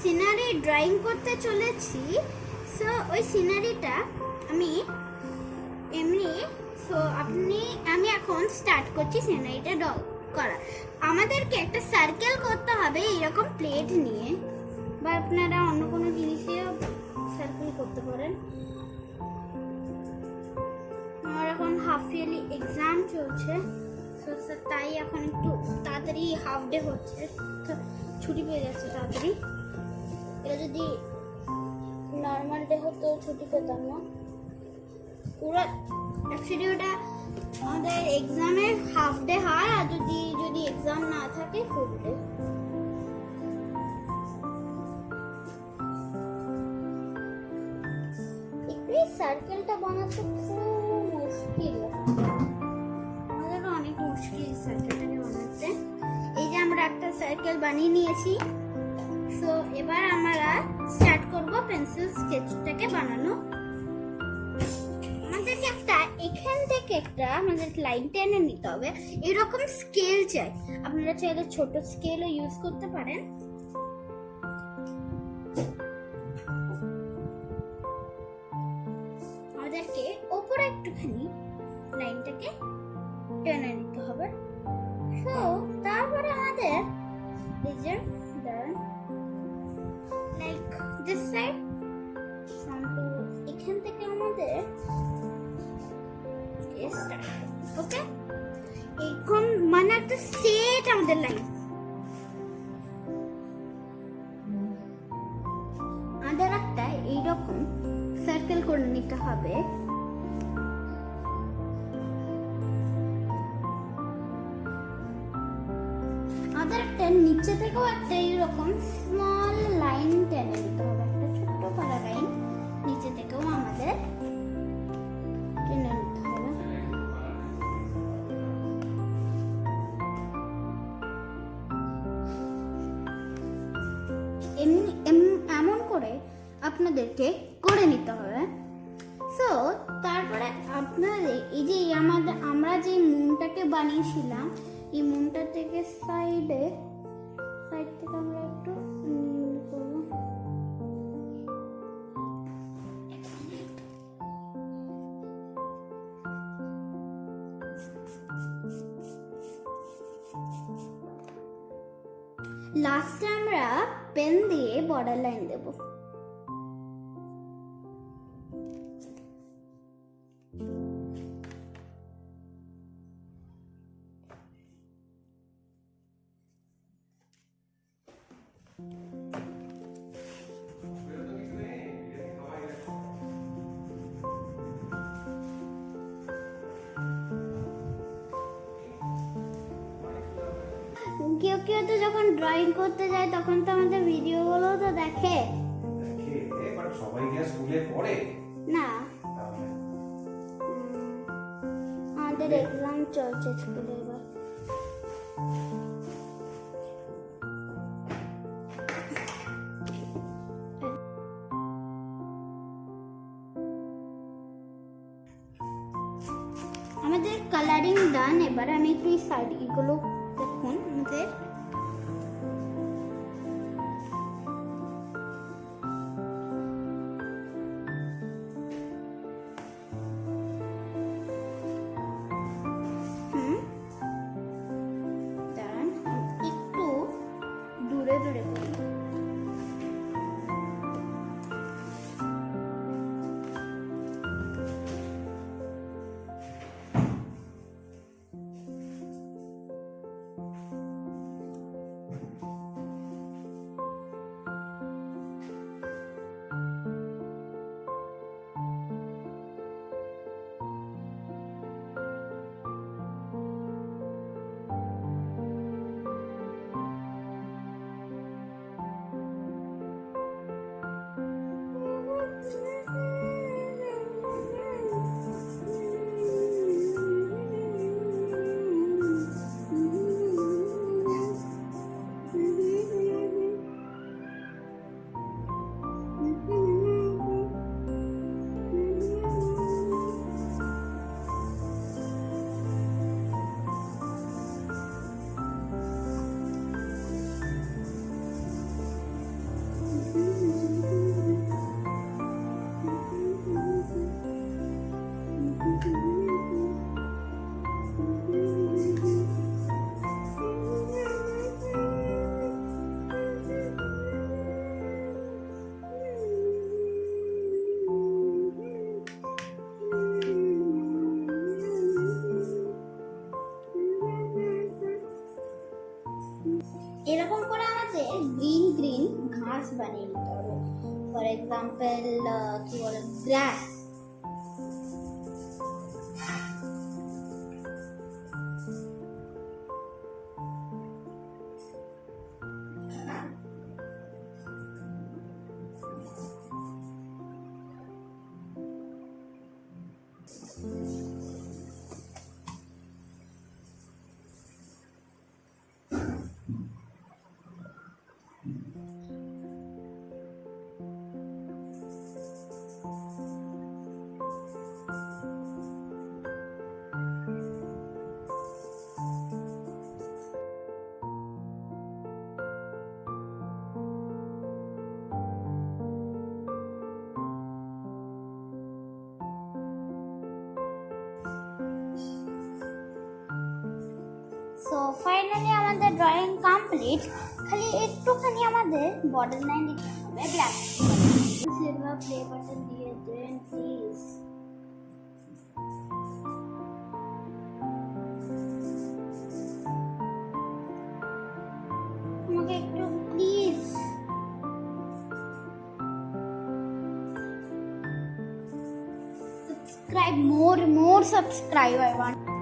Scenery drawing করতে চলেছি। So ওই সিনারিটা আমি এমনি আমি এখন স্টার্ট করছি সিনারিটা ড্র করা। আমাদেরকে একটা সার্কেল করতে হবে এরকম প্লেট নিয়ে, বা আপনারা অন্য কোনো জিনিসেও সার্কেল করতে পারেন। আমার এখন হাফ ইয়ারলি এক্সাম চলছে, তাই এখন একটু তাড়াতাড়ি হাফ ডে হচ্ছে, ছুটি পেয়ে যাচ্ছে তাড়াতাড়ি। এটা যদি নর্মাল ডে হতো ছুটি পেতাম না পুরো। অ্যাকচুয়ালি ওটা আমাদের এক্সামের হাফ ডে হয়, আর যদি এক্সাম না থাকে ফুল ডে। এই সার্কেলটা বানাতে খুব মুশকিল, আমাদের অনেক মুশকিল সার্কেলটাকে বানাতে। এই যে আমরা একটা সার্কেল বানিয়ে নিয়েছি। সো এবার আমরা স্টার্ট করব পেন্সিল স্কেচটাকে বানানো। আমাদেরকে এখান থেকে আমাদের লাইন টেনে নিতে হবে। এরকম স্কেল চাই, আপনারা চাইলে ছোট স্কেলও ইউজ করতে পারেন। আমাদেরকে ওপরে একটুখানি লাইনটাকে টেনে নিতে হবে। সো তারপরে আমাদের লাইক দিস সাইড এখান থেকে আমাদের ওকে এখন মানে একটা স্ট্রেট আমাদের লাইন। আমাদের একটা এইরকম সার্কেল করে নিতে হবে। আমাদের একটা নিচে থেকেও একটা এইরকম স্মল লাইন টেনে নিতে হবে, একটা ছোট্ট পারা লাইন নিচে থেকেও আমাদের টেনে নিতে হবে। এমন করে আপনাদেরকে করে নিতে হবে। সো তারপরে আপনাদের এই যে আমরা যে মুনটাকে বানিয়েছিলাম, এই মুনটা থেকে সাইড থেকে আমরা একটু করব। লাস্টে আমরা পেন দিয়ে বর্ডার লাইন দেব। কেউ তো যখন ড্রয়িং করতে যায় তখন তো আমাদের ভিডিওগুলো তো দেখে বাট সবাই কি স্কুলে পড়ে না। আমাদের এক্সাম চলছে স্কুলে এবার। আমাদের কালারিং ডান। এবার আমি একটু সাইড এগুলো দেখুন আমাদের একটু দূরে দূরে করি। গ্রিন গ্রিন ঘাস বানিয়ে নিতে হবে। ফর এক্সাম্পল কি বলে গ্রাস। সো ফাইনালি আমাদের ড্রয়িং কমপ্লিট। খালি একটুখানি আমাদের বর্ডার লাইন দিতে হবে ব্ল্যাক সিলভার প্লে বাটন দিয়ে দেন প্লিজ। আমাকে একটু please subscribe, more subscribe I want.